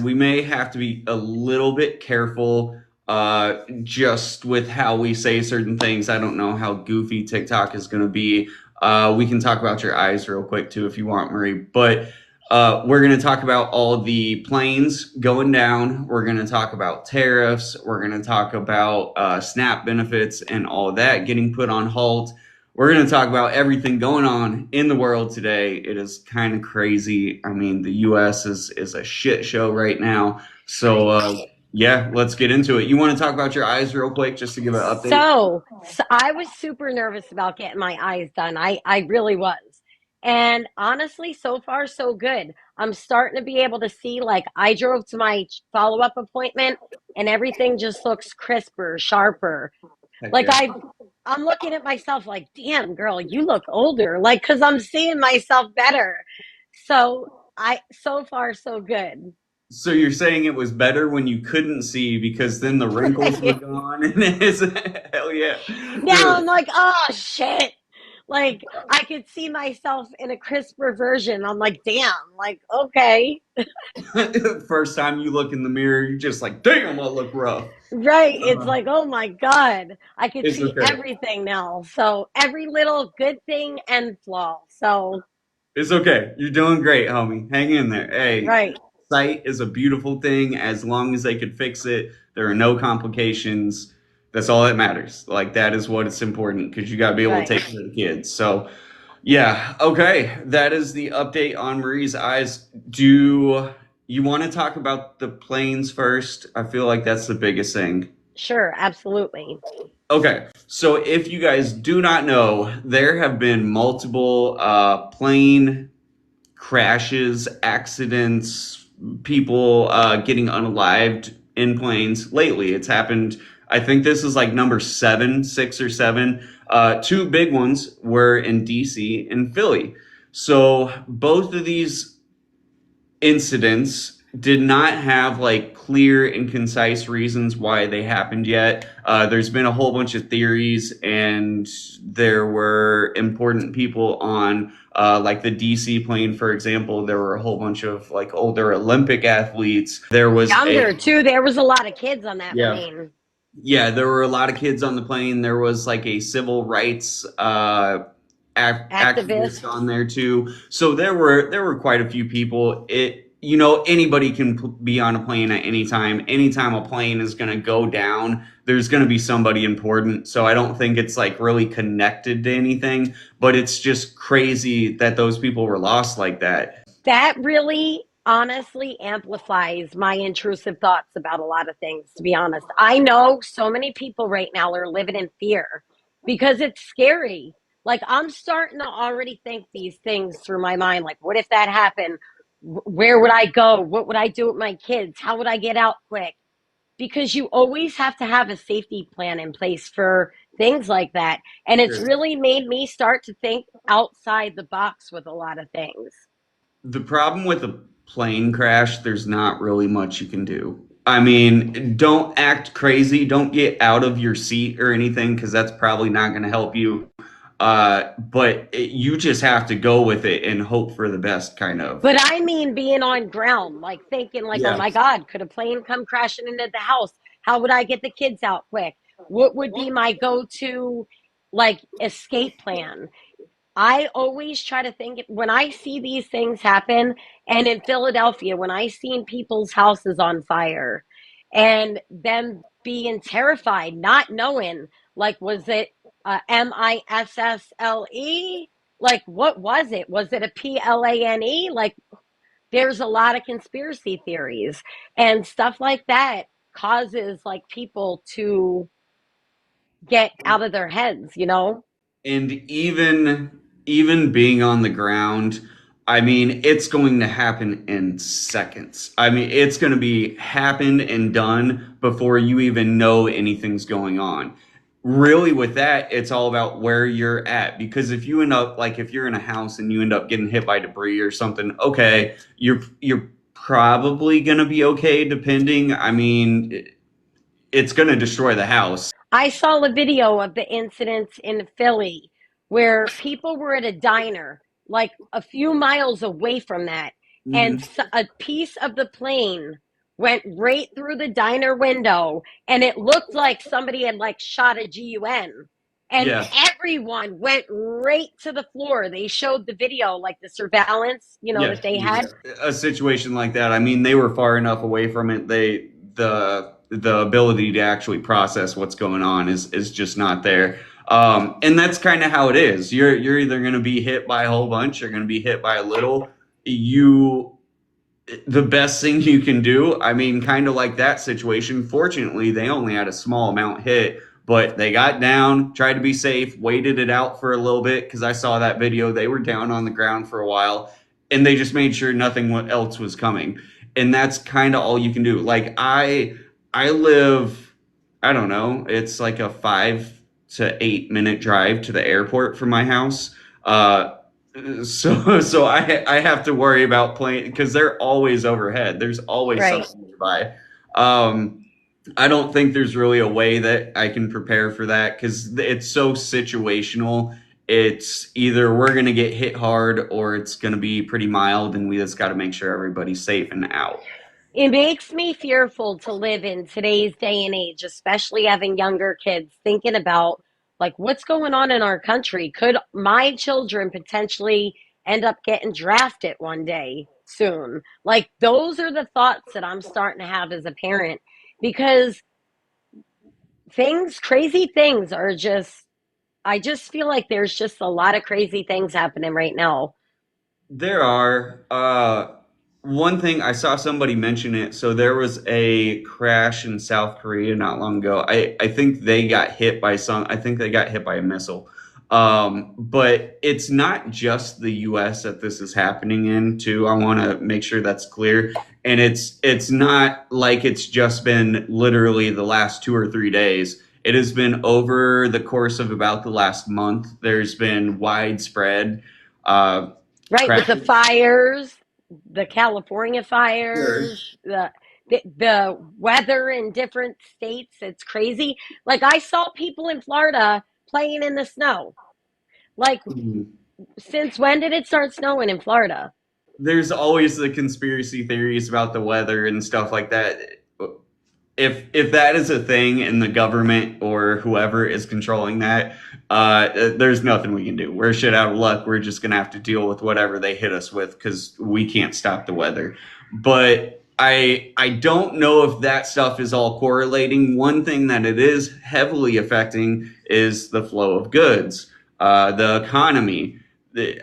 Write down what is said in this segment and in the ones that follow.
We may have to be a little bit careful just with how we say certain things. I don't know how goofy TikTok is going to be. We can talk about your eyes real quick too if you want, Marie. But we're going to talk about all the planes going down. We're going to talk about tariffs. We're going to talk about SNAP benefits and all of that getting put on halt. We're going to talk about everything going on in the world today. It is kind of crazy. I mean, the U.S. is a shit show right now. So, yeah, let's get into it. You want to talk about your eyes real quick just to give an update? So I was super nervous about getting my eyes done. I really was. And honestly, so far so good. I'm starting to be able to see, like, I drove to my follow-up appointment and everything just looks crisper, sharper. Heck Like yeah. I'm looking at myself like, "Damn, girl, you look older." Like cuz I'm seeing myself better. So, I so far so good. So you're saying it was better when you couldn't see because then the wrinkles were gone and it's hell yeah. Now I'm like, oh shit. Like I could see myself in a crisper version. I'm like, damn, like, okay. First time you look in the mirror, you're just like, damn, I look rough. Right. It's Uh, like, oh my God. I could it's see okay. everything now. So every little good thing and flaw. So It's okay. You're doing great, homie. Hang in there. Hey, right, sight is a beautiful thing. As long as they could fix it, there are no complications. That's all that matters. Like that is what it's important because you got to be able to right. take care of the kids. So, yeah, okay. That is the update on Marie's eyes. Do you want to talk about the planes first? I feel like that's the biggest thing. Sure, absolutely. Okay, so if you guys do not know, there have been multiple plane crashes, accidents, people getting unalived in planes lately. It's happened. I think this is like number seven, six or seven. Two big ones were in DC and Philly. So both of these incidents did not have like clear and concise reasons why they happened yet. There's been a whole bunch of theories, and there were important people on, like the DC plane, for example. There were a whole bunch of like older Olympic athletes. There was Younger too. There was a lot of kids on that yeah, plane. yeah, there were a lot of kids on the plane. There was like a civil rights activist Activists. on there too. So there were quite a few people. Anybody can be on a plane at any time. Anytime a plane is going to go down, there's going to be somebody important. So I don't think it's like really connected to anything, but it's just crazy that those people were lost like that. That really honestly amplifies my intrusive thoughts about a lot of things, to be honest. I know so many people right now are living in fear because it's scary. Like, I'm starting to already think these things through my mind. Like, what if that happened? Where would I go? What would I do with my kids? How would I get out quick? Because you always have to have a safety plan in place for things like that. And it's Sure. really made me start to think outside the box with a lot of things. The problem with a plane crash, there's not really much you can do. I mean, don't act crazy. Don't get out of your seat or anything because that's probably not going to help you. You just have to go with it and hope for the best, kind of. But I mean being on ground, like thinking like, oh Yeah. my God, could a plane come crashing into the house? How would I get the kids out quick? What would be my go-to like escape plan? I always try to think when I see these things happen, and in Philadelphia, when I seen people's houses on fire and them being terrified, not knowing, like, was it Missle? Like, what was it? Was it a Plane? Like, there's a lot of conspiracy theories and stuff like that causes like people to get out of their heads, you know? And even being on the ground, I mean, it's going to happen in seconds. I mean, it's going to be happened and done before you even know anything's going on. Really, with that, it's all about where you're at. Because if you end up like if you're in a house and you end up getting hit by debris or something, okay, you're probably going to be okay. Depending, I mean, it's going to destroy the house. I saw a video of the incidents in Philly where people were at a diner, like a few miles away from that, and Mhm. a piece of the plane went right through the diner window, and it looked like somebody had like shot a gun, and Yeah, everyone went right to the floor. They showed the video, like the surveillance, yeah, that they yeah. had. A situation like that. I mean, they were far enough away from it. The ability to actually process what's going on is just not there. And that's kind of how it is. You're either going to be hit by a whole bunch, you're going to be hit by a little. You the best thing you can do. I mean, kind of like that situation. Fortunately, they only had a small amount hit, but they got down, tried to be safe, waited it out for a little bit because I saw that video. They were down on the ground for a while, and they just made sure nothing else was coming. And that's kind of all you can do. Like I live, I don't know, it's like a 5 to 8 minute drive to the airport from my house. So I have to worry about playing because they're always overhead. There's always Right. something nearby. Um, I don't think there's really a way that I can prepare for that because it's so situational. It's either we're gonna get hit hard or it's gonna be pretty mild, and we just got to make sure everybody's safe and out. It makes me fearful to live in today's day and age, especially having younger kids thinking about like what's going on in our country. Could my children potentially end up getting drafted one day soon? Like those are the thoughts that I'm starting to have as a parent because crazy things are just, I just feel like there's just a lot of crazy things happening right now. There are. One thing I saw somebody mention it. So there was a crash in South Korea not long ago. I think they got hit by some. I think they got hit by a missile. But it's not just the U.S. that this is happening in. Too, I want to make sure that's clear. And it's not like it's just been literally the last 2 or 3 days. It has been over the course of about the last month. There's been widespread. Uh, Right, with the Crashes. fires, the California Sure. fires, the weather in different states, it's crazy. Like I saw people in Florida playing in the snow. Like since when did it start snowing in Florida? There's always the conspiracy theories about the weather and stuff like that. If that is a thing and the government or whoever is controlling that, there's nothing we can do. We're shit out of luck. We're just gonna have to deal with whatever they hit us with because we can't stop the weather. But I don't know if that stuff is all correlating. One thing that it is heavily affecting is the flow of goods, the economy.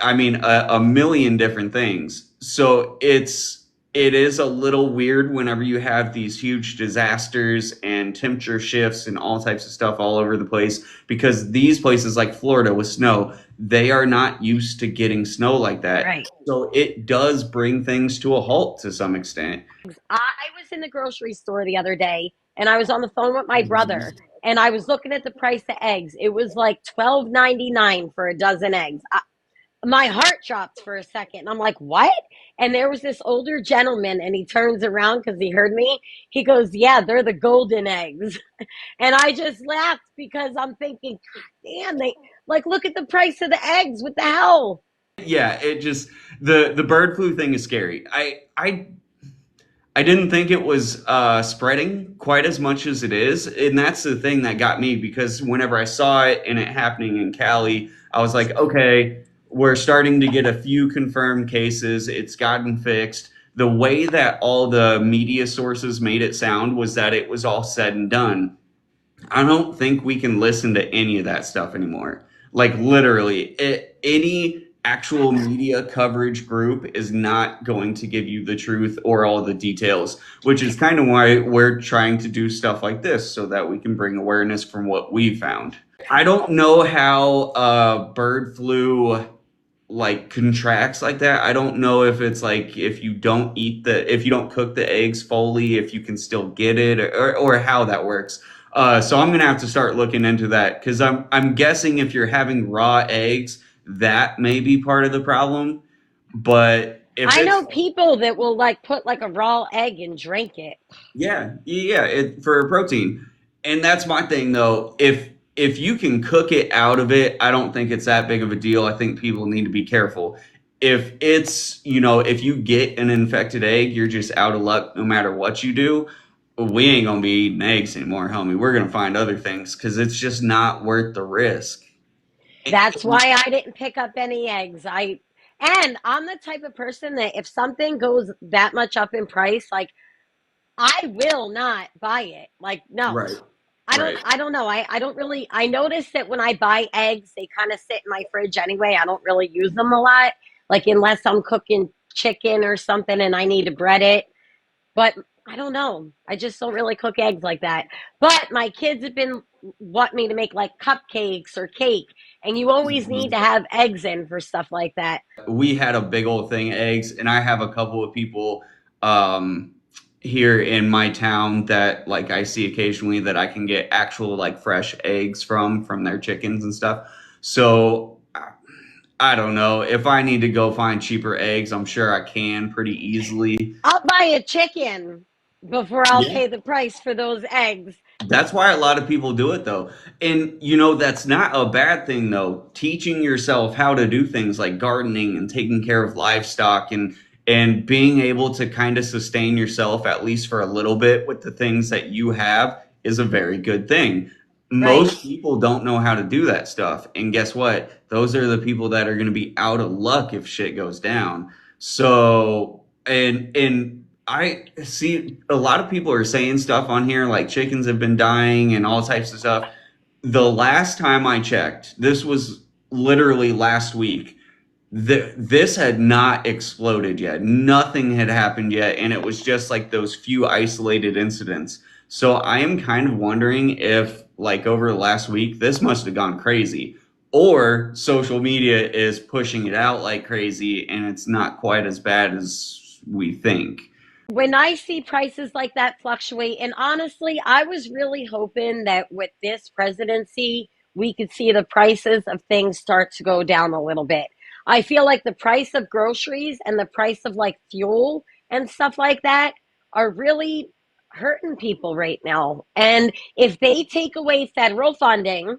I mean, a million different things. So it is a little weird whenever you have these huge disasters and temperature shifts and all types of stuff all over the place because these places like Florida with snow, they are not used to getting snow like that. Right. So it does bring things to a halt to some extent. I was in the grocery store the other day and I was on the phone with my brother and I was looking at the price of eggs. It was like 12.99 for a dozen eggs. My heart dropped for a second. I'm like, what? And there was this older gentleman, and he turns around because he heard me. He goes, yeah, they're the golden eggs. And I just laughed because I'm thinking, damn, they like look at the price of the eggs. What the hell? Yeah, it just the bird flu thing is scary. I didn't think it was spreading quite as much as it is, and that's the thing that got me because whenever I saw it and it happening in Cali, I was like, okay, we're starting to get a few confirmed cases. It's gotten fixed. The way that all the media sources made it sound was that it was all said and done. I don't think we can listen to any of that stuff anymore. Like literally, any actual media coverage group is not going to give you the truth or all the details, which is kind of why we're trying to do stuff like this so that we can bring awareness from what we found. I don't know how bird flu like contracts like that. I don't know if it's like if you don't cook the eggs fully, if you can still get it or how that works. So I'm gonna have to start looking into that because I'm guessing if you're having raw eggs, that may be part of the problem. But if I it's know people that will like put like a raw egg and drink it. yeah, for protein. And that's my thing though. If you can cook it out of it, I don't think it's that big of a deal. I think people need to be careful. if it's, if you get an infected egg, you're just out of luck no matter what you do. We ain't gonna be eating eggs anymore, homie. We're gonna find other things because it's just not worth the risk. That's why I didn't pick up any eggs. And I'm the type of person that if something goes that much up in price, like I will not buy it. Like no. Right, I right. I don't know. I don't really I notice that when I buy eggs, they kind of sit in my fridge anyway. I don't really use them a lot. Like unless I'm cooking chicken or something and I need to bread it. But I don't know. I just don't really cook eggs like that. But my kids have been want me to make like cupcakes or cake, and you always need to have eggs in for stuff like that. We had a big old thing of eggs, and I have a couple of people um, here in my town that like I see occasionally that I can get actual like fresh eggs from their chickens and stuff. So I don't know if I need to go find cheaper eggs. I'm sure I can pretty easily. I'll buy a chicken before I'll Yeah. pay the price for those eggs. That's why a lot of people do it though. And that's not a bad thing though. Teaching yourself how to do things like gardening and taking care of livestock and being able to kind of sustain yourself at least for a little bit with the things that you have is a very good thing. Right. Most people don't know how to do that stuff. And guess what? Those are the people that are going to be out of luck if shit goes down. So, and I see a lot of people are saying stuff on here like chickens have been dying and all types of stuff. The last time I checked, this was literally last week. This had not exploded yet. Nothing had happened yet, and it was just like those few isolated incidents. So I am kind of wondering if, like, over the last week, this must have gone crazy, or social media is pushing it out like crazy, and it's not quite as bad as we think. When I see prices like that fluctuate, and honestly, I was really hoping that with this presidency, we could see the prices of things start to go down a little bit. I feel like the price of groceries and the price of like fuel and stuff like that are really hurting people right now. And if they take away federal funding,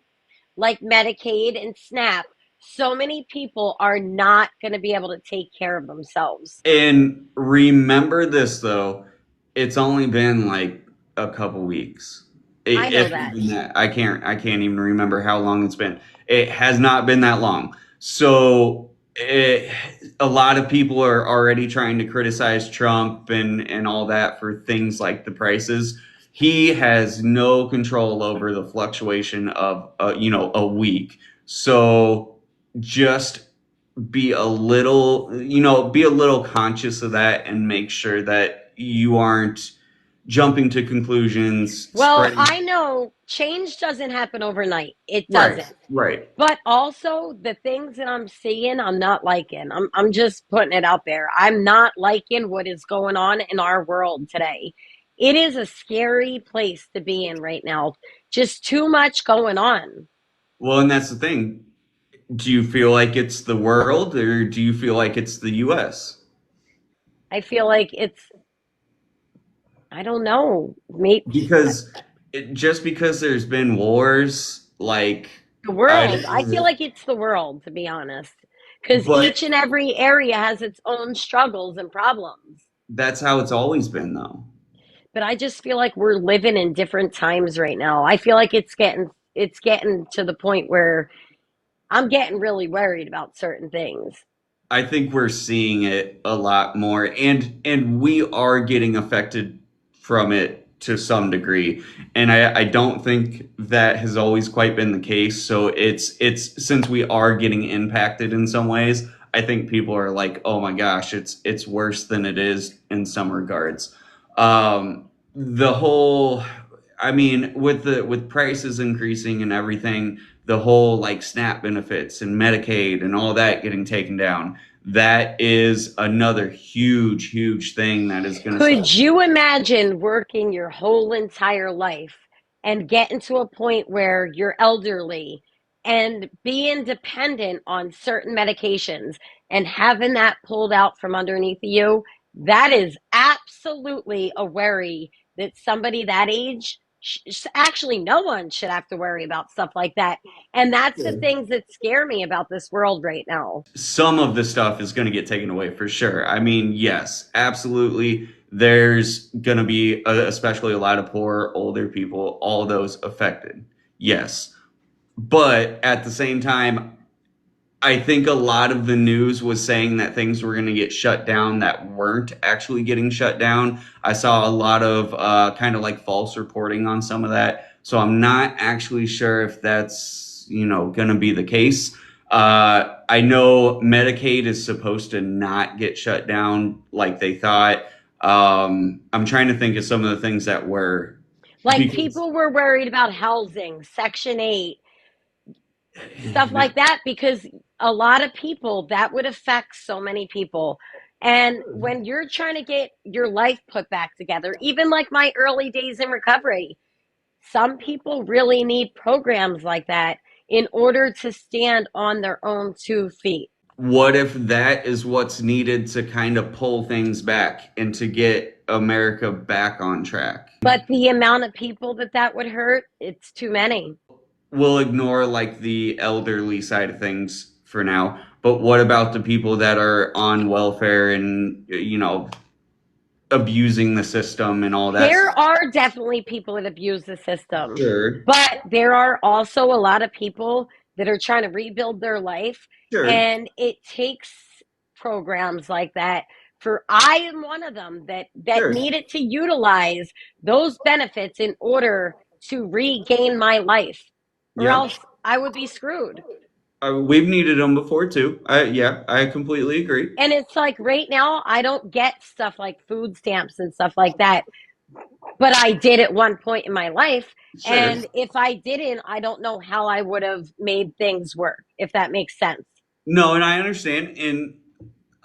like Medicaid and SNAP, so many people are not going to be able to take care of themselves. And remember this though, it's only been like a couple weeks. I know If that. even that. I can't even remember how long it's been. It has not been that long. So a lot of people are already trying to criticize Trump and all that for things like the prices. He has no control over the fluctuation of a week. So just be a little conscious of that and make sure that you aren't jumping to conclusions, Well, spreading. I know change doesn't happen overnight. It Right, doesn't. right. But also the things that I'm seeing, I'm not liking. I'm just putting it out there. I'm not liking what is going on in our world today. It is a scary place to be in right now. Just too much going on. Well, and that's the thing. Do you feel like it's the world or do you feel like it's the US? I feel like I don't know. Maybe Because just because there's been wars, like the I world. I feel don't, like it's the world, to be honest. Because but each and every area has its own struggles and problems. that's how it's always been though. But I just feel like we're living in different times right now. I feel like it's getting to the point where I'm getting really worried about certain things. I think we're seeing it a lot more, and we are getting affected from it to some degree. And I don't think that has always quite been the case. So it's since we are getting impacted in some ways, I think people are like, oh my gosh, it's worse than it is in some regards. The whole, I mean, with prices increasing and everything, the whole like SNAP benefits and Medicaid and all that getting taken down, that is another huge, huge thing that is going to start. Could you imagine working your whole entire life and getting to a point where you're elderly and being dependent on certain medications and having that pulled out from underneath you? That is absolutely a worry that somebody that age Actually, no one should have to worry about stuff like that. And that's the things that scare me about this world right now. Some of the stuff is going to get taken away for sure. I mean, yes, absolutely. There's going to be, especially a lot of poor, older people, all those affected. Yes. But at the same time, I think a lot of the news was saying that things were going to get shut down that weren't actually getting shut down. I saw a lot of kind of like false reporting on some of that. So I'm not actually sure if that's, going to be the case. I know Medicaid is supposed to not get shut down like they thought. I'm trying to think of some of the things that were Like because people were worried about housing, Section 8, stuff like that, because a lot of people that would affect so many people. And when you're trying to get your life put back together, even like my early days in recovery, some people really need programs like that in order to stand on their own 2 feet. what if that is what's needed to kind of pull things back and to get America back on track? But the amount of people that that would hurt, it's too many. We'll ignore like the elderly side of things for now, but what about the people that are on welfare and, abusing the system and all that There stuff? are definitely people that abuse the system, Sure, but there are also a lot of people that are trying to rebuild their life, sure, and it takes programs like that. For I am one of them that sure. needed to utilize those benefits in order to regain my life, or Yep. else I would be screwed. We've needed them before too. Yeah, I completely agree. And it's like right now, I don't get stuff like food stamps and stuff like that, but I did at one point in my life. Sure. And if I didn't, I don't know how I would have made things work, if that makes sense. No, and I understand. In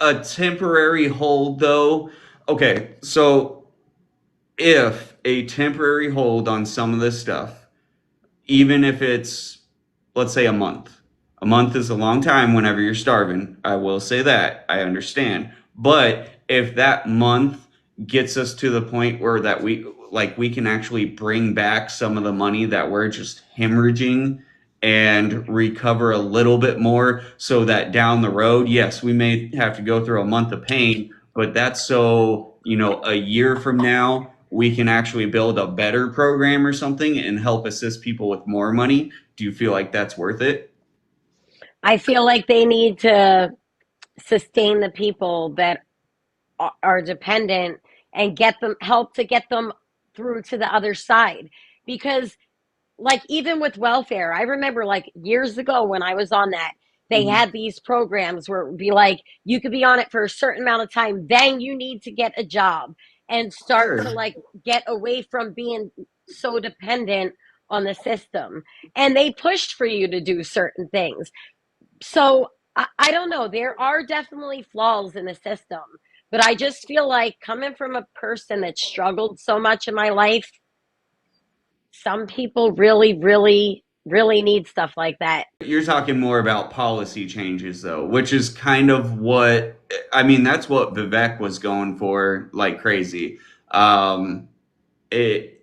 a temporary hold, though, okay, so if a temporary hold on some of this stuff, even if it's, let's say, a month is a long time whenever you're starving. I will say that. I understand. But if that month gets us to the point where that we can actually bring back some of the money that we're just hemorrhaging and recover a little bit more so that down the road, yes, we may have to go through a month of pain, but that's so, a year from now, we can actually build a better program or something and help assist people with more money. Do you feel like that's worth it? I feel like they need to sustain the people that are dependent and get them help to get them through to the other side. Because like even with welfare, I remember like years ago when I was on that, they Mhm. had these programs where it would be like you could be on it for a certain amount of time, then you need to get a job and start Sure. to like get away from being so dependent on the system. And they pushed for you to do certain things. So I don't know. There are definitely flaws in the system, but I just feel like coming from a person that struggled so much in my life, some people really, really, really need stuff like that. You're talking more about policy changes, though, which is kind of what I mean. That's what Vivek was going for like crazy. Um, it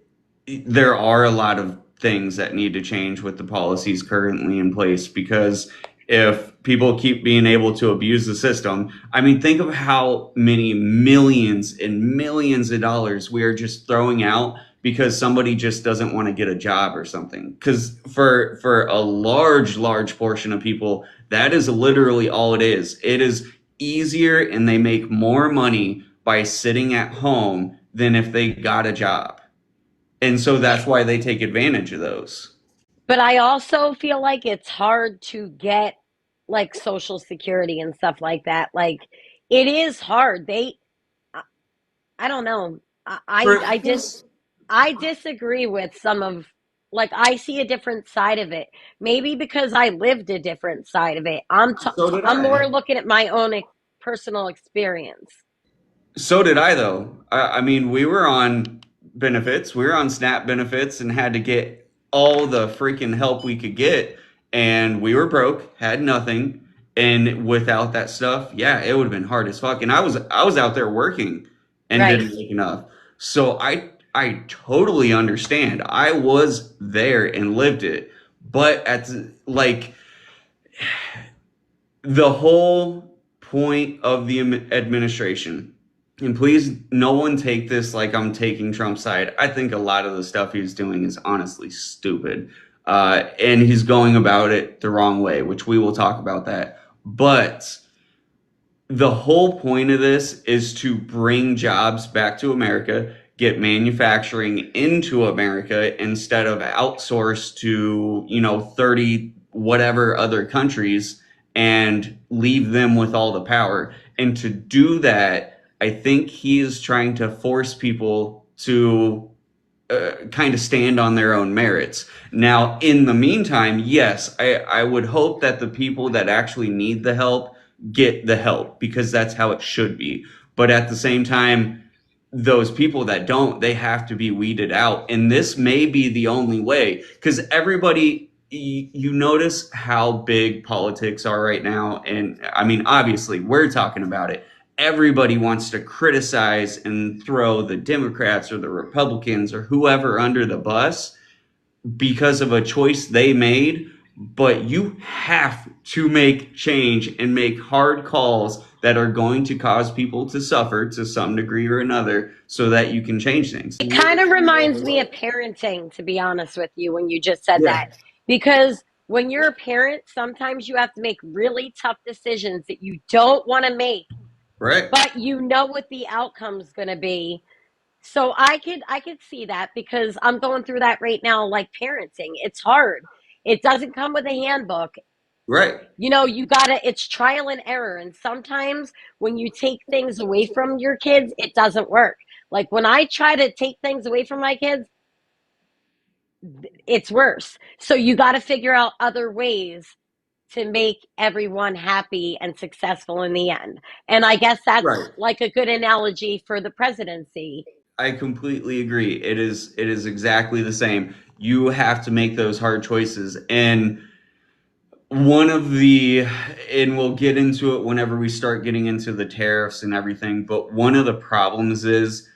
there are a lot of things that need to change with the policies currently in place because if people keep being able to abuse the system, I mean, think of how many millions and millions of dollars we are just throwing out because somebody just doesn't want to get a job or something. Because for a large portion of people, that is literally all it is. It is easier and they make more money by sitting at home than if they got a job. And so that's why they take advantage of those. But I also feel like it's hard to get like social security and stuff like that. Like it is hard. I don't know. For I disagree with some of like I see a different side of it. Maybe because I lived a different side of it. so did I'm I. more looking at my own personal experience. So did I, though. I mean, we were on benefits, we were on SNAP benefits, and had to get all the freaking help we could get. And we were broke, had nothing, and without that stuff, yeah, it would have been hard as fuck. And I was out there working and Right. didn't make enough. So I totally understand. I was there and lived it. But like the whole point of the administration, and please, no one take this like I'm taking Trump's side. I think a lot of the stuff he's doing is honestly stupid. And he's going about it the wrong way, which we will talk about that. But the whole point of this is to bring jobs back to America, get manufacturing into America instead of outsourced to, 30 whatever other countries and leave them with all the power. And to do that, I think he is trying to force people to kind of stand on their own merits. Now, in the meantime, yes, I would hope that the people that actually need the help get the help because that's how it should be. But at the same time, those people that don't, they have to be weeded out. And this may be the only way because everybody, you notice how big politics are right now. And I mean, obviously, we're talking about it. Everybody wants to criticize and throw the Democrats or the Republicans or whoever under the bus because of a choice they made, but you have to make change and make hard calls that are going to cause people to suffer to some degree or another so that you can change things. It kind of reminds me of parenting, to be honest with you, when you just said that. Yeah, Because when you're a parent, sometimes you have to make really tough decisions that you don't want to make, right, but you know what the outcome's going to be. So I could see that because I'm going through that right now, like parenting. It's hard. It doesn't come with a handbook. right, You gotta, it's trial and error. And sometimes when you take things away from your kids, it doesn't work. Like when I try to take things away from my kids, it's worse. So you got to figure out other ways to make everyone happy and successful in the end. And I guess that's right. like a good analogy for the presidency. I completely agree. It is exactly the same. You have to make those hard choices. And one of the and we'll get into it whenever we start getting into the tariffs and everything, but one of the problems is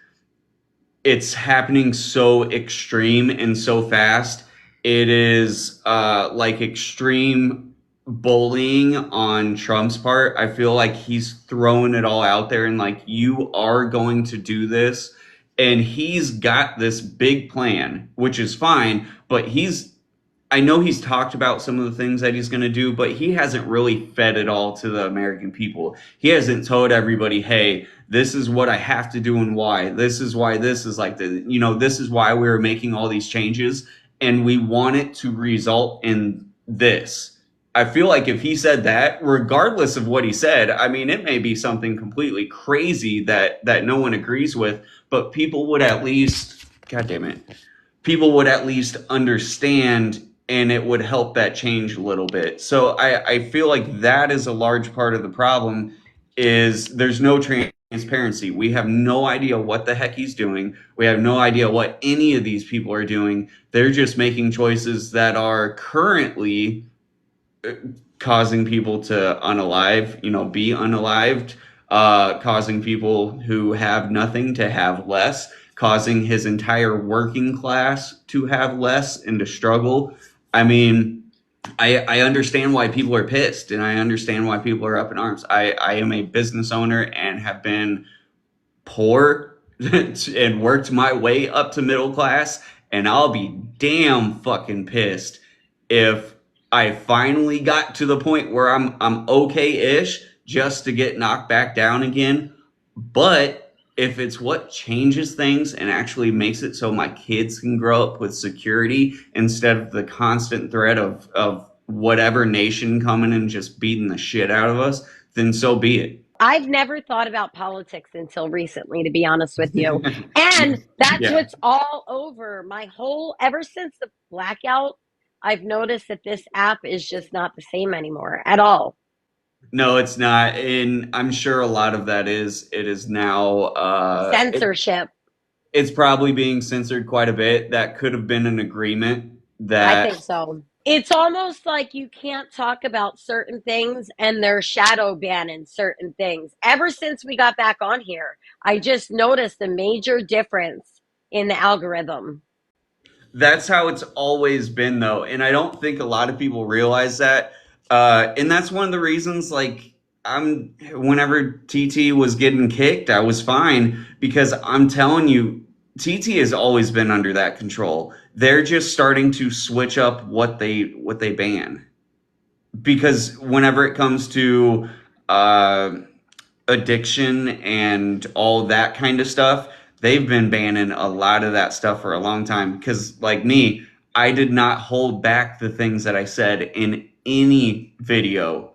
it's happening so extreme and so fast. It is like extreme bullying on Trump's part. I feel like he's throwing it all out there and like you are going to do this, and he's got this big plan, which is fine, but I know he's talked about some of the things that he's going to do, but he hasn't really fed it all to the American people. He hasn't told everybody, hey, this is what I have to do and why. This is why this is like this is why we're making all these changes and we want it to result in this. I feel like if he said that, regardless of what he said, I mean, it may be something completely crazy that no one agrees with, but people would at least, God damn it, people would at least understand and it would help that change a little bit. So I feel like that is a large part of the problem is there's no transparency. We have no idea what the heck he's doing. We have no idea what any of these people are doing. They're just making choices that are currently causing people to unalive, be unalived, causing people who have nothing to have less, causing his entire working class to have less and to struggle. I mean, I understand why people are pissed and I understand why people are up in arms. I am a business owner and have been poor and worked my way up to middle class, and I'll be damn fucking pissed if I finally got to the point where I'm okay-ish just to get knocked back down again. But if it's what changes things and actually makes it so my kids can grow up with security instead of the constant threat of whatever nation coming and just beating the shit out of us, then so be it. I've never thought about politics until recently, to be honest with you. And that's Yeah. what's all over my whole, ever since the blackout, I've noticed that this app is just not the same anymore at all. No, it's not. And I'm sure a lot of that is it is now Censorship. it's probably being censored quite a bit. That could have been an agreement I that think so. It's almost like you can't talk about certain things and they're shadow banning certain things. Ever since we got back on here, I just noticed a major difference in the algorithm. That's how it's always been, though, and I don't think a lot of people realize that. And that's one of the reasons, like, whenever TT was getting kicked, I was fine because I'm telling you, TT has always been under that control. They're just starting to switch up what they ban because whenever it comes to uh, addiction and all that kind of stuff, they've been banning a lot of that stuff for a long time. Because, like me, I did not hold back the things that I said in any video,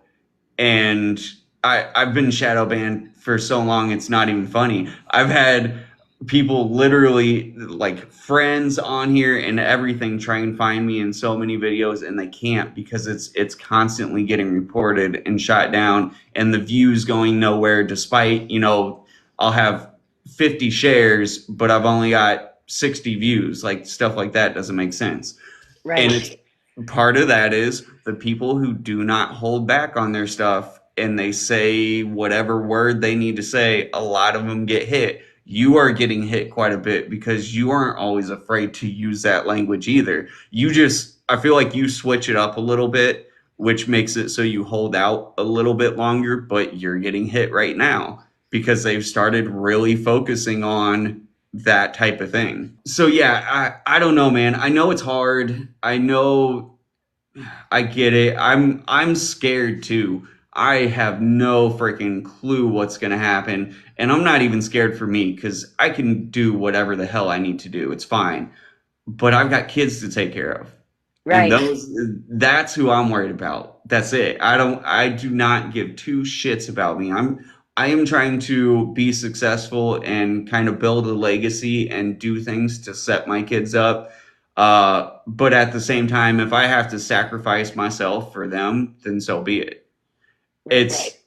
and I've been shadow banned for so long it's not even funny. I've had people literally like friends on here and everything try and find me in so many videos and they can't because it's constantly getting reported and shot down and the views going nowhere despite, I'll have 50 shares but I've only got 60 views. Like stuff like that doesn't make sense. And Right. it's part of that is the people who do not hold back on their stuff and they say whatever word they need to say, a lot of them get hit. You are getting hit quite a bit because you aren't always afraid to use that language either. I feel like you switch it up a little bit, which makes it so you hold out a little bit longer, but you're getting hit right now because they've started really focusing on that type of thing. So yeah, I don't know, man. I know it's hard. I know I get it. I'm scared too. I have no freaking clue what's going to happen, and I'm not even scared for me cuz I can do whatever the hell I need to do. It's fine. But I've got kids to take care of. And Right. that's who I'm worried about. That's it. I do not give two shits about me. I am trying to be successful and kind of build a legacy and do things to set my kids up. But at the same time, if I have to sacrifice myself for them, then so be it. Right. It's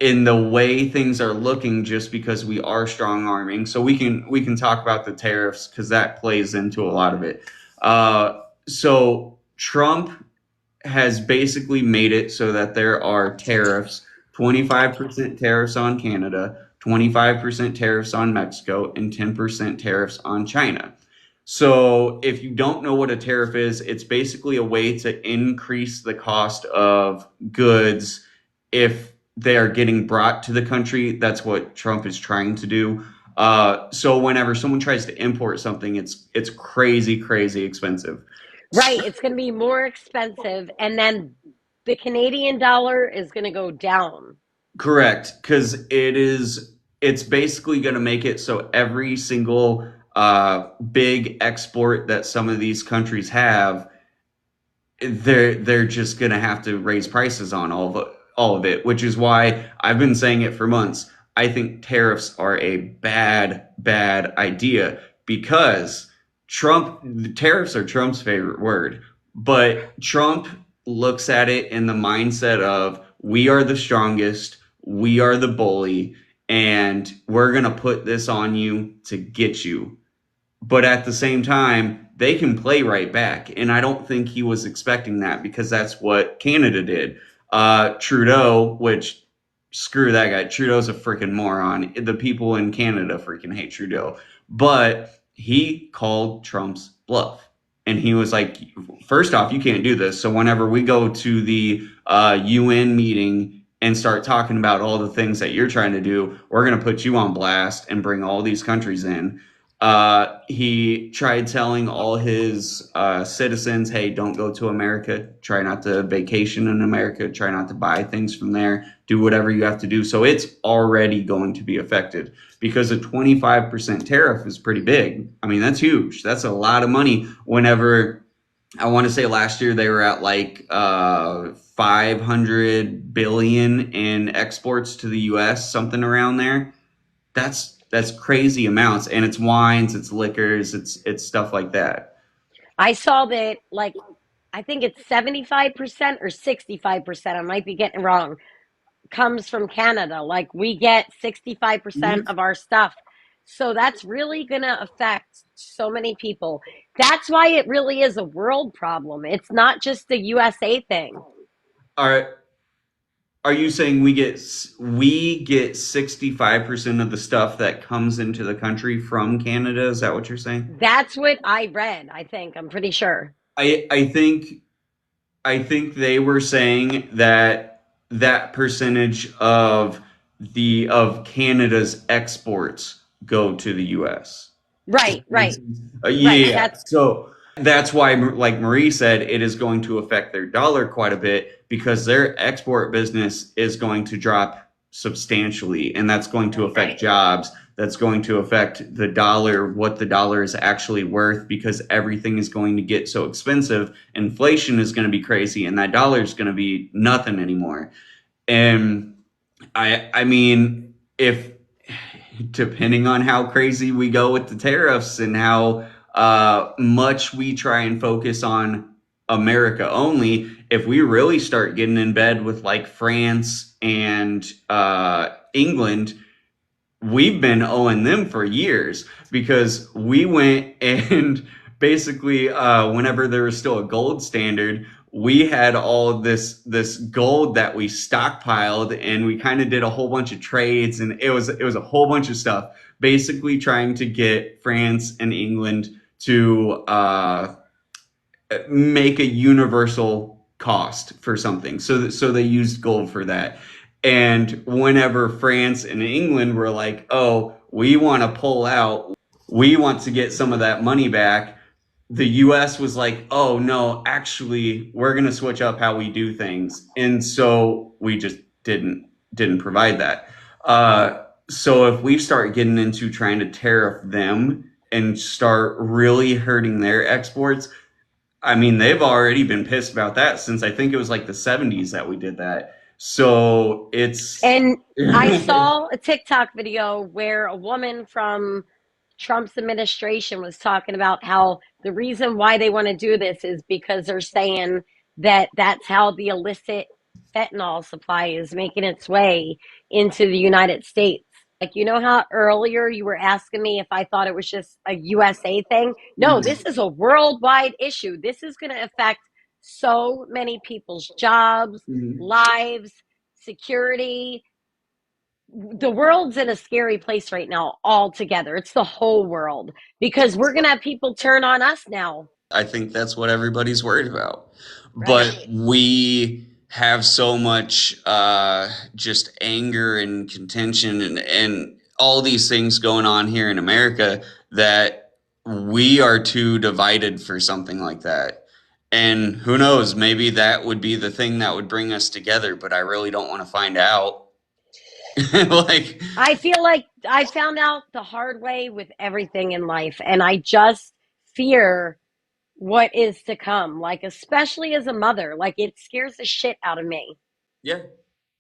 in the way things are looking just because we are strong arming. So we can talk about the tariffs because that plays into a lot of it. So Trump has basically made it so that there are tariffs, 25% tariffs on Canada, 25% tariffs on Mexico, and 10% tariffs on China. So, if you don't know what a tariff is, it's basically a way to increase the cost of goods if they are getting brought to the country. That's what Trump is trying to do. So, whenever someone tries to import something, it's crazy, crazy expensive. Right. It's going to be more expensive. And then the Canadian dollar is going to go down. Correct, because it's basically going to make it so every single big export that some of these countries have, they're just going to have to raise prices on all of it, which is why I've been saying it for months. I think tariffs are a bad idea because tariffs are Trump's favorite word, but Trump looks at it in the mindset of we are the strongest, we are the bully, and we're going to put this on you to get you, but at the same time, they can play right back. And I don't think he was expecting that because that's what Canada did. Trudeau, which screw that guy. Trudeau's a freaking moron. The people in Canada freaking hate Trudeau. But he called Trump's bluff. And he was like, first off, you can't do this. So whenever we go to the UN meeting and start talking about all the things that you're trying to do, we're going to put you on blast and bring all these countries in. He tried telling all his citizens, hey, don't go to America. Try not to vacation in America. Try not to buy things from there. Do whatever you have to do. So it's already going to be affected because a 25% tariff is pretty big. I mean, that's huge. That's a lot of money. Whenever I want to say last year they were at like 500 billion in exports to the US, something around there. That's crazy amounts, and it's wines, it's liquors, it's stuff like that. I saw that, like, I think it's 75% or 65%. I might be getting it wrong. Comes from Canada. Like, we get 65% Mhm. of our stuff. So that's really going to affect so many people. That's why it really is a world problem. It's not just a USA thing. All right, Are you saying we get 65% of the stuff that comes into the country from Canada? Is that what you're saying? That's what I read, I think. I'm pretty sure. I think they were saying that that percentage of Canada's exports go to the US. Does Right, that make right, sense? right. Yeah. That's So that's why, like Marie said, it is going to affect their dollar quite a bit because their export business is going to drop substantially, and that's going to affect jobs. That's going to affect the dollar, what the dollar is actually worth, because everything is going to get so expensive. Inflation is going to be crazy, and that dollar is going to be nothing anymore. And I mean, if depending on how crazy we go with the tariffs and how much we try and focus on America only, if we really start getting in bed with like France and England, we've been owing them for years because we went and basically whenever there was still a gold standard, we had all of this gold that we stockpiled, and we kind of did a whole bunch of trades, and it was a whole bunch of stuff, basically trying to get France and England to make a universal cost for something. So they used gold for that. And whenever France and England were like, "Oh, we want to pull out. We want to get some of that money back." The US was like, "Oh no, actually, we're going to switch up how we do things." And so we just didn't provide that. So if we start getting into trying to tariff them and start really hurting their exports, I mean, they've already been pissed about that since I think it was like the 70s that we did that. So it's And I saw a TikTok video where a woman from Trump's administration was talking about how the reason why they want to do this is because they're saying that that's how the illicit fentanyl supply is making its way into the United States. Like, you know how earlier you were asking me if I thought it was just a USA thing? No, this is a worldwide issue. This is going to affect so many people's jobs, Mhm. lives, security. The world's in a scary place right now altogether. It's the whole world because we're going to have people turn on us now. I think that's what everybody's worried about. Right. But we have so much just anger and contention and all these things going on here in America that we are too divided for something like that. And who knows, maybe that would be the thing that would bring us together, but I really don't want to find out. Like, I feel like I found out the hard way with everything in life, and I just fear what is to come, like, especially as a mother. Like, it scares the shit out of me. yeah,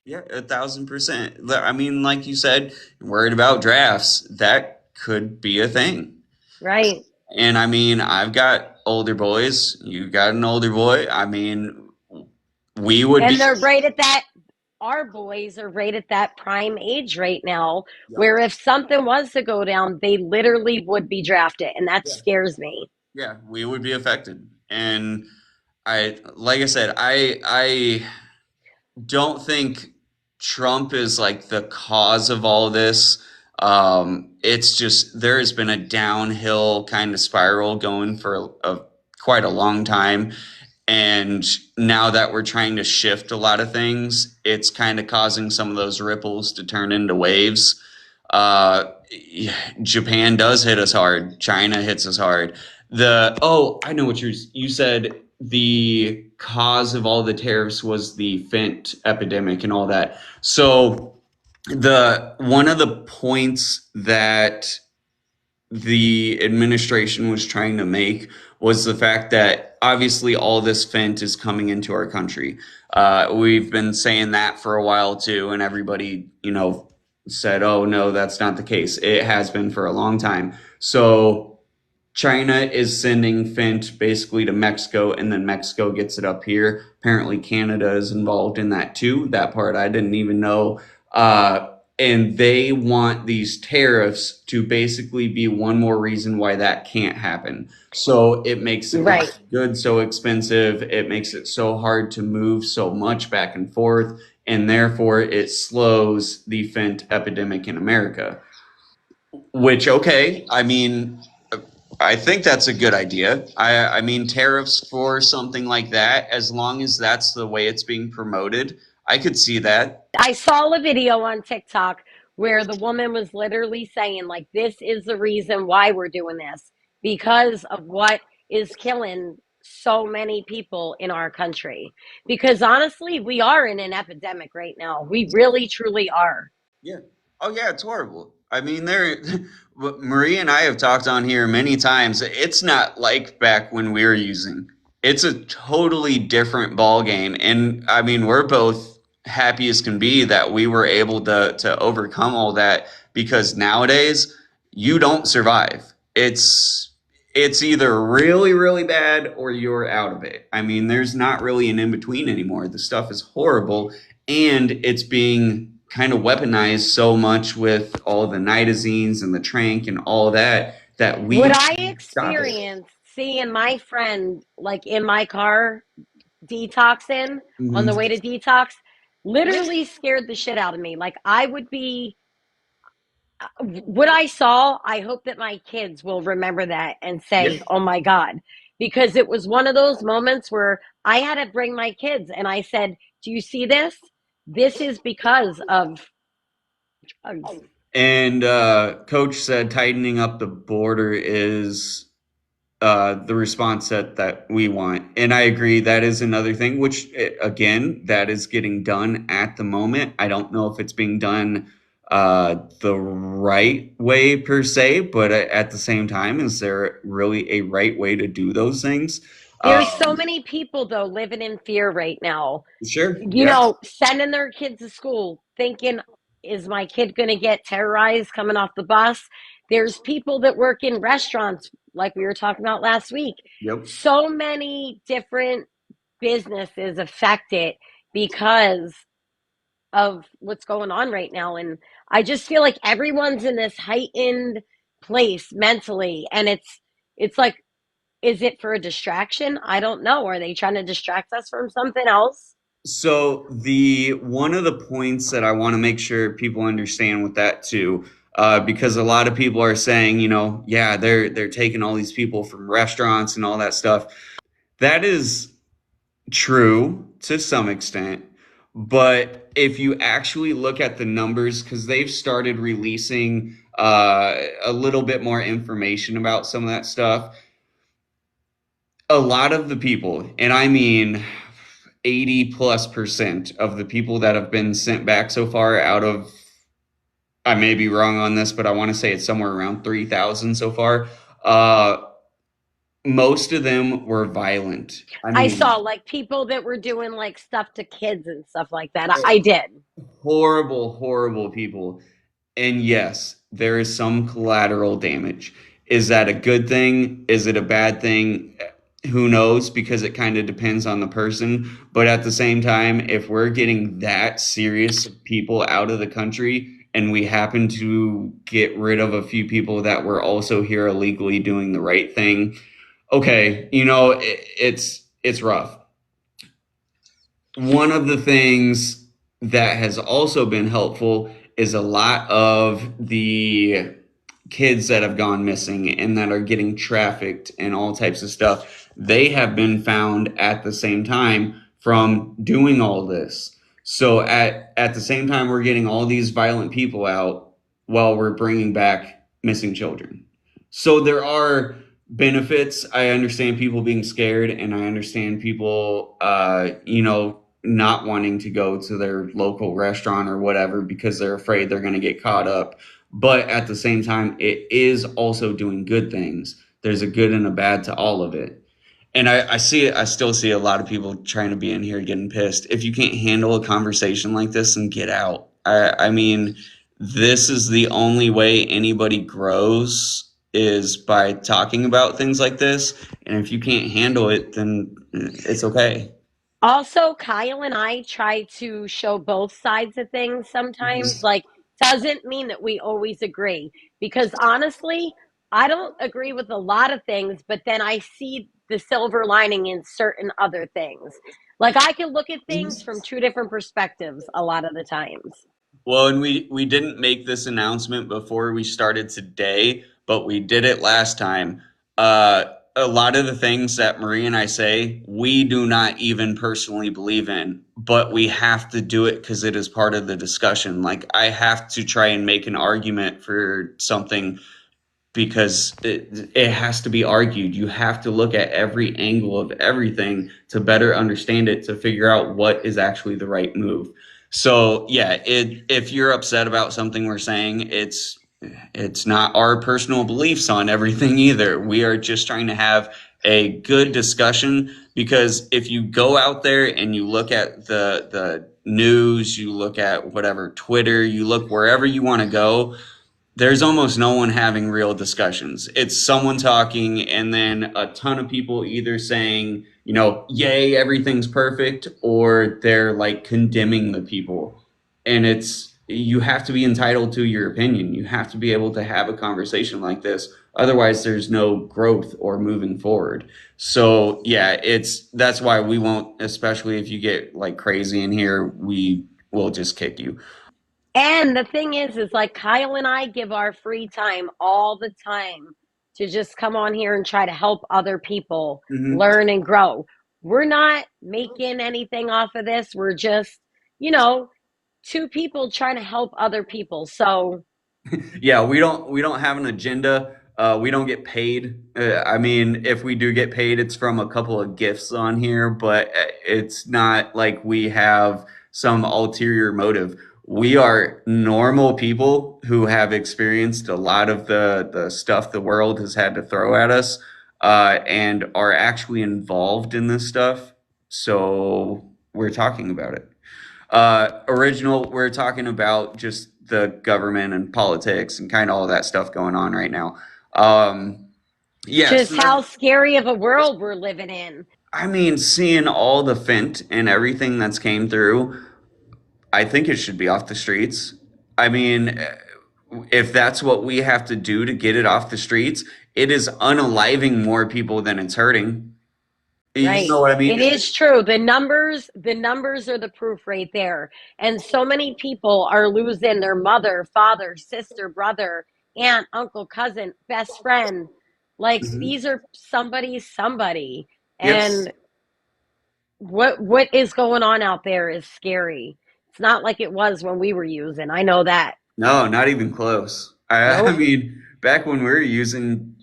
yeah, 1,000%. I mean, like you said, worried about drafts. That could be a thing. Right. And I mean, I've got older boys. You got an older boy. I mean, we would be. And they're right at that, our boys are right at that prime age right now Yep. where if something was to go down, they literally would be drafted. And that Yeah. scares me. Yeah, we would be affected. And like I said, I don't think Trump is like the cause of all this. It's just there has been a downhill kind of spiral going for quite a long time. And now that we're trying to shift a lot of things, it's kind of causing some of those ripples to turn into waves. Uh, Japan does hit us hard. China hits us hard. I know what you said. The cause of all the tariffs was the fent epidemic and all that. So the one of the points that the administration was trying to make was the fact that obviously all this fent is coming into our country. We've been saying that for a while too, and everybody, said, "Oh no, that's not the case." It has been for a long time. So China is sending Fent basically to Mexico, and then Mexico gets it up here. Apparently, Canada is involved in that too. That part I didn't even know. And they want these tariffs to basically be one more reason why that can't happen. So it makes the Right. goods so expensive. It makes it so hard to move so much back and forth. and therefore it slows the fent epidemic in America. Which, okay, I mean, I think that's a good idea. I mean, tariffs for something like that, as long as that's the way it's being promoted, I could see that. I saw a video on TikTok where the woman was literally saying, like, this is the reason why we're doing this because of what is killing so many people in our country. Because honestly, we are in an epidemic right now. We really, truly are. Yeah. Oh yeah, it's horrible. I mean, there. Marie and I have talked on here many times. It's not like back when we were using. It's a totally different ball game, and I mean, we're both happy as can be that we were able to overcome all that because nowadays you don't survive. It's either really really bad or you're out of it. I mean, there's not really an in between anymore. The stuff is horrible, and it's being kind of weaponized so much with all the nitazines and the trank and all that that we What I can't stop it. experienced seeing my friend, like in my car, detoxing on the Mhm. way to detox, literally scared the shit out of me. Like, I would be what I saw, I hope that my kids will remember that and Yeah. say, oh my God. Because it was one of those moments where I had to bring my kids and I said, do you see this? This is because of drugs. And coach said tightening up the border is the response that we want. And I agree that is another thing, which again, that is getting done at the moment. I don't know if it's being done the right way per se, but at the same time, is there really a right way to do those things? There's so Um, many people, though, living in fear right now, sure, you yeah, know, sending their kids to school thinking, is my kid going to get terrorized coming off the bus? There's people that work in restaurants, like we were talking about last week. yep. So many different businesses affected because of what's going on right now. And I just feel like everyone's in this heightened place mentally. And it's like, is it for a distraction? I don't know. Are they trying to distract us from something else? So the one of the points that I want to make sure people understand with that too, because a lot of people are saying, yeah, they're taking all these people from restaurants and all that stuff. That is true to some extent, but if you actually look at the numbers, because they've started releasing a little bit more information about some of that stuff, a lot of the people, and I mean 80+% of the people that have been sent back so far out of, I may be wrong on this, but I want to say it's somewhere around 3,000 so far. Uh, most of them were violent. I I mean, saw like people that were doing like stuff to kids and stuff like that. I did. horrible, horrible people. And yes, there is some collateral damage. Is that a good thing? Is it a bad thing? Who knows? Because it kind of depends on the person. But at the same time, if we're getting that serious people out of the country and we happen to get rid of a few people that were also here illegally doing the right thing, okay, it's rough. One of the things that has also been helpful is a lot of the kids that have gone missing and that are getting trafficked and all types of stuff. They have been found at the same time from doing all this. So at the same time we're getting all these violent people out while we're bringing back missing children. So there are benefits. I understand people being scared, and I understand people not wanting to go to their local restaurant or whatever because they're afraid they're going to get caught up. But at the same time, it is also doing good things. There's a good and a bad to all of it. And I see it, I still see a lot of people trying to be in here getting pissed. If you can't handle a conversation like this, then get out. I mean, this is the only way anybody grows is by talking about things like this. And if you can't handle it, then it's okay. Also, Kyle and I try to show both sides of things sometimes. Mhm. Like, doesn't mean that we always agree. Because honestly, I don't agree with a lot of things, but then I see the silver lining in certain other things. Like I can look at things from two different perspectives a lot of the times. Well, and we didn't make this announcement before we started today, but we did it last time. A lot of the things that Marie and I say, we do not even personally believe in, but we have to do it because it is part of the discussion. Like I have to try and make an argument for something because it has to be argued. You have to look at every angle of everything to better understand it, to figure out what is actually the right move. So yeah, if you're upset about something we're saying, it's not our personal beliefs on everything either. We are just trying to have a good discussion because if you go out there and you look at the news, you look at whatever Twitter, you look wherever you want to go, there's almost no one having real discussions. It's someone talking and then a ton of people either saying, yay, everything's perfect, or they're like condemning the people. And you have to be entitled to your opinion. You have to be able to have a conversation like this. Otherwise, there's no growth or moving forward. So, yeah, that's why we won't, especially if you get like crazy in here, we will just kick you. And the thing is like Kyle and I give our free time all the time to just come on here and try to help other people Hmm. learn and grow. We're not making anything off of this. We're just, you know, two people trying to help other people. So, Yeah, we don't have an agenda. We don't get paid. I mean, if we do get paid, it's from a couple of gifts on here, but it's not like we have some ulterior motive. We are normal people who have experienced a lot of the stuff the world has had to throw at us, and are actually involved in this stuff. So we're talking about it. Original, we're talking about just the government and politics and kind of all that stuff going on right now. Um, yes, just how scary of a world we're living in. I mean, seeing all the fent and everything that's came through, I think it should be off the streets. I mean, if that's what we have to do to get it off the streets, it is unaliving more people than it's hurting. You Right. know what I mean? It is true. The numbers are the proof right there. And so many people are losing their mother, father, sister, brother, aunt, uncle, cousin, best friend. Like Mhm. these are somebody. Yep. And what is going on out there is scary. It's not like it was when we were using. I know that. No, not even close. I Nope. mean, back when we were using,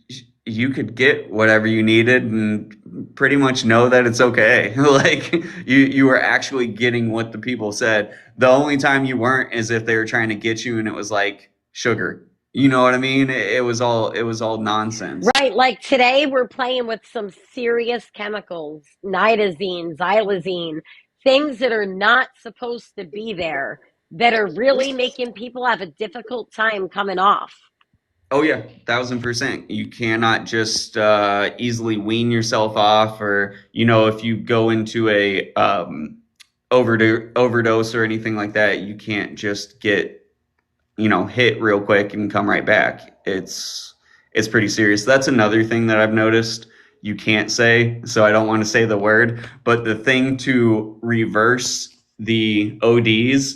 you could get whatever you needed and pretty much know that it's okay. Like you were actually getting what the people said. The only time you weren't is if they were trying to get you and it was like sugar. You know what I mean? It was all nonsense. Right, like today we're playing with some serious chemicals, nitazine, xylazine, things that are not supposed to be there that are really making people have a difficult time coming off. Oh yeah, 1,000%. You cannot just easily wean yourself off, or if you go into a overdose or anything like that, you can't just get hit real quick and come right back. It's pretty serious. That's another thing that I've noticed. You can't say, so I don't want to say the word, but the thing to reverse the ODs,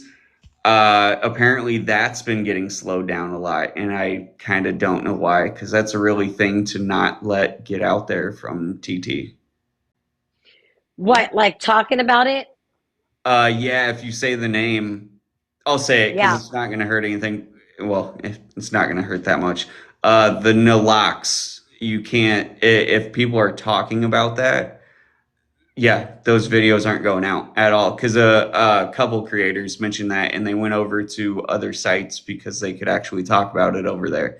apparently that's been getting slowed down a lot, and I kind of don't know why, because that's a really thing to not let get out there from TT. What, like talking about it? Yeah, if you say the name, I'll say it because Yeah. it's not going to hurt anything. Well, it's not going to hurt that much. The Nalox, you can't, if people are talking about that, yeah, those videos aren't going out at all because a couple creators mentioned that and they went over to other sites because they could actually talk about it over there.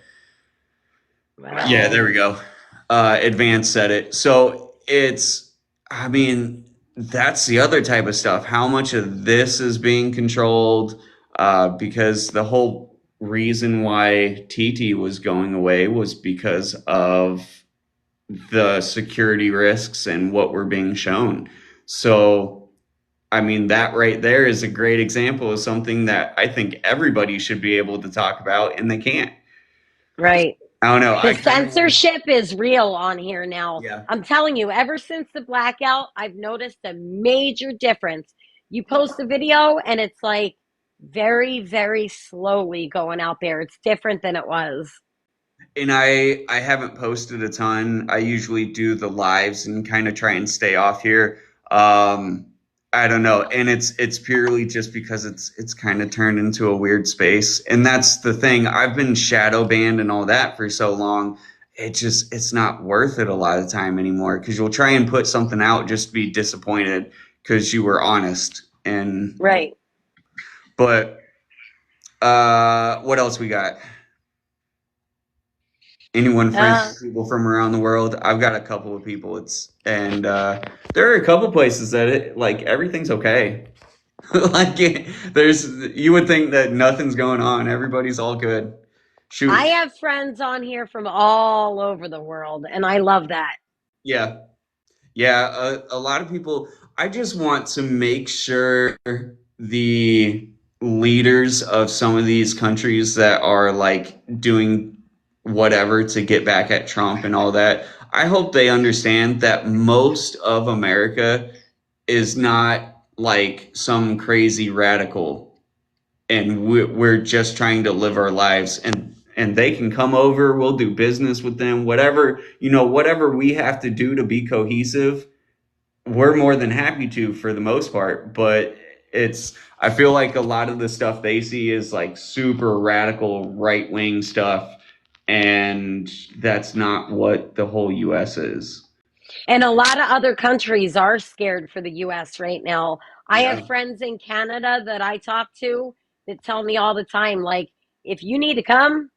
Yeah, there Wow. we go. Advanced said it. So I mean, that's the other type of stuff. How much of this is being controlled? Because the whole reason why TT was going away was because of the security risks and what we're being shown. So, I mean, that right there is a great example of something that I think everybody should be able to talk about, and they can't. Right. I don't know. The I kind of censorship is real on here now. yeah. I'm telling you, ever since the blackout, I've noticed a major difference. You post a video and it's like very, very slowly going out there. It's different than it was. And I haven't posted a ton. I usually do the lives and kind of try and stay off here. Um, I don't know, and it's purely just because it's kind of turned into a weird space, and that's the thing. I've been shadow banned and all that for so long. It's not worth it a lot of the time anymore because you'll try and put something out just to be disappointed because you were honest. And Right. but what else we got? Anyone friends Uh, with people from around the world? I've got a couple of people. There are a couple places that it like everything's okay. Like there's you would think that nothing's going on. Everybody's all good. I Shoot. have friends on here from all over the world, and I love that. Yeah. Yeah, a lot of people. I just want to make sure the leaders of some of these countries that are like doing whatever to get back at Trump and all that, I hope they understand that most of America is not like some crazy radical, and we're just trying to live our lives, and they can come over, we'll do business with them, whatever, whatever we have to do to be cohesive, we're more than happy to for the most part. But I feel like a lot of the stuff they see is like super radical right wing stuff, and that's not what the whole US is. And a lot of other countries are scared for the US right now. I have Yeah. friends in Canada that I talk to that tell me all the time, like, if you need to come,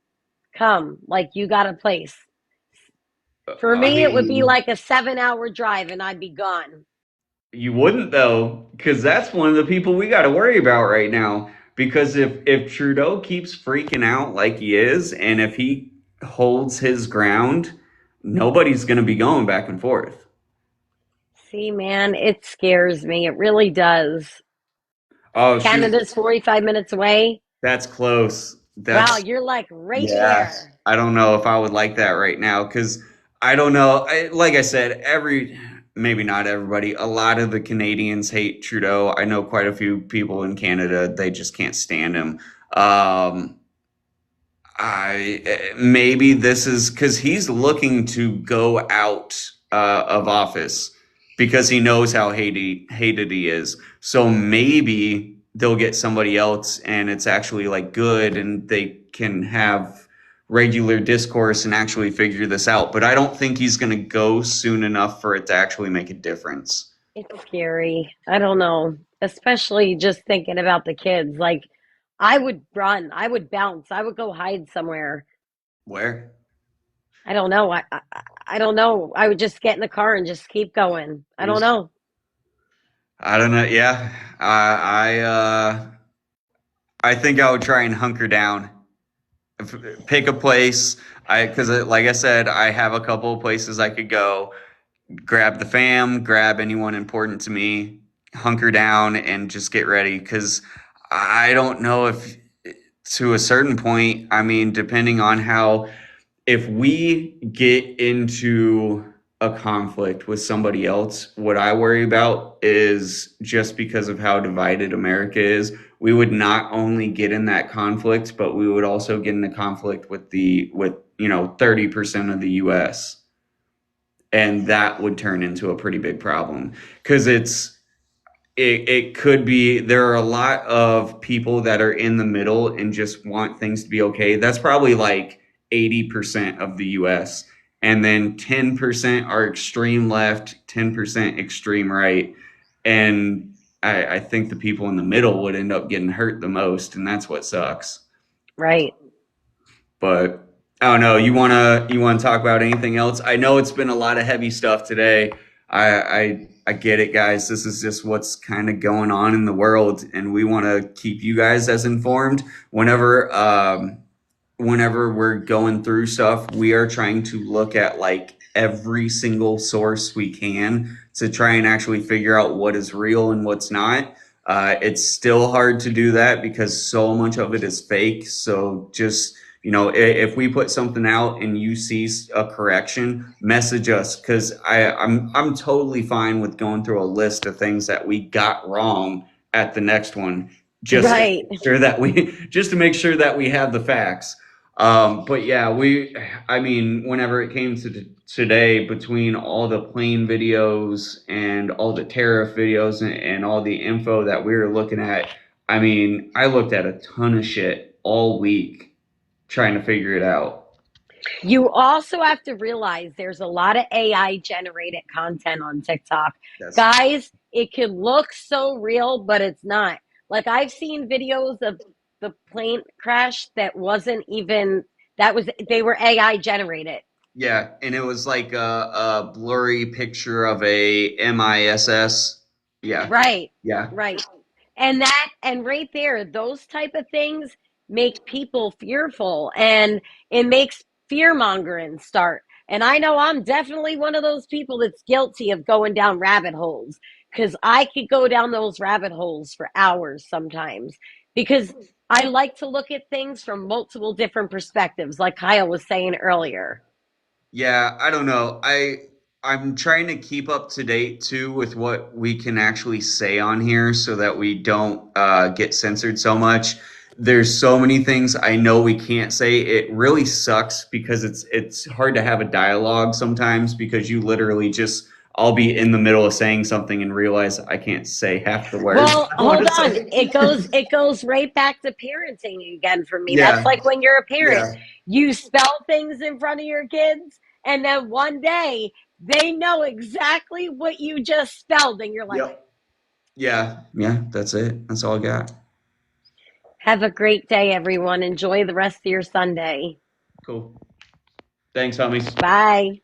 come. Like, you got a place. For I me, it would be mean, like a 7 hour drive and I'd be gone. you wouldn't though, because that's one of the people we got to worry about right now. Because if Trudeau keeps freaking out like he is, and if he holds his ground, nobody's going to be going back and forth. See, man, it scares me. It really does. Oh shoot, Canada's 45 minutes away. that's close. Wow, That's you're like right yeah. there. I don't know if I would like that right now because I don't know. Like I said, maybe not everybody. A lot of the Canadians hate Trudeau. I know quite a few people in Canada. They just can't stand him. Um, I maybe this is because he's looking to go out of office because he knows how hated he is. So maybe they'll get somebody else, and it's actually like good, and they can have regular discourse and actually figure this out. But I don't think he's going to go soon enough for it to actually make a difference. It's scary. I don't know. Especially just thinking about the kids. Like, I would run, I would bounce, I would go hide somewhere. Where? I don't know. I don't know. I would just get in the car and just keep going. I don't know. I don't know. Yeah, I think I would try and hunker down, pick a place. Because like I said, I have a couple of places I could go, grab the fam, grab anyone important to me, hunker down, and just get ready. Because I don't know if to a certain point, I mean, depending on how if we get into a conflict with somebody else, what I worry about is just because of how divided America is, we would not only get in that conflict, but we would also get in a conflict with 30% of the US. And that would turn into a pretty big problem because it could be there are a lot of people that are in the middle and just want things to be okay. That's probably like 80% of the US. And then 10% are extreme left, 10% extreme right. And I think the people in the middle would end up getting hurt the most, and that's what sucks. Right. But I don't know. You wanna talk about anything else? I know it's been a lot of heavy stuff today. I get it, guys. This is just what's kind of going on in the world, and we want to keep you guys as informed. Whenever we're going through stuff, we are trying to look at like every single source we can to try and actually figure out what is real and what's not. It's still hard to do that because so much of it is fake. So just if we put something out and you see a correction, message us because I'm totally fine with going through a list of things that we got wrong at the next one, just to Right. make sure that we just to make sure that we have the facts. But yeah, I mean, whenever it came to today, between all the plane videos and all the tariff videos and all the info that we were looking at, I mean, I looked at a ton of shit all week trying to figure it out. You also have to realize there's a lot of AI generated content on TikTok. That's Guys, it can look so real, but it's not. Like I've seen videos of the plane crash that wasn't even they were AI generated. Yeah, and it was like a blurry picture of a MISS. Yeah, Right. yeah, Right. And right there, those type of things make people fearful and it makes fear mongering start. And I know I'm definitely one of those people that's guilty of going down rabbit holes because I could go down those rabbit holes for hours sometimes because I like to look at things from multiple different perspectives, like Kyle was saying earlier. yeah. I don't know. I'm trying to keep up to date too with what we can actually say on here so that we don't get censored so much. There's so many things I know we can't say. It really sucks because it's hard to have a dialogue sometimes because you literally just I'll be in the middle of saying something and realize I can't say half the words Well, I want hold to on. say. It goes right back to parenting again for me. That's Yeah, like when you're a parent. yeah, You spell things in front of your kids and then one day they know exactly what you just spelled and you're like, yep, yeah, yeah. That's it. That's all I got. "Have a great day everyone. Enjoy the rest of your Sunday." Cool. Thanks, homies. Bye.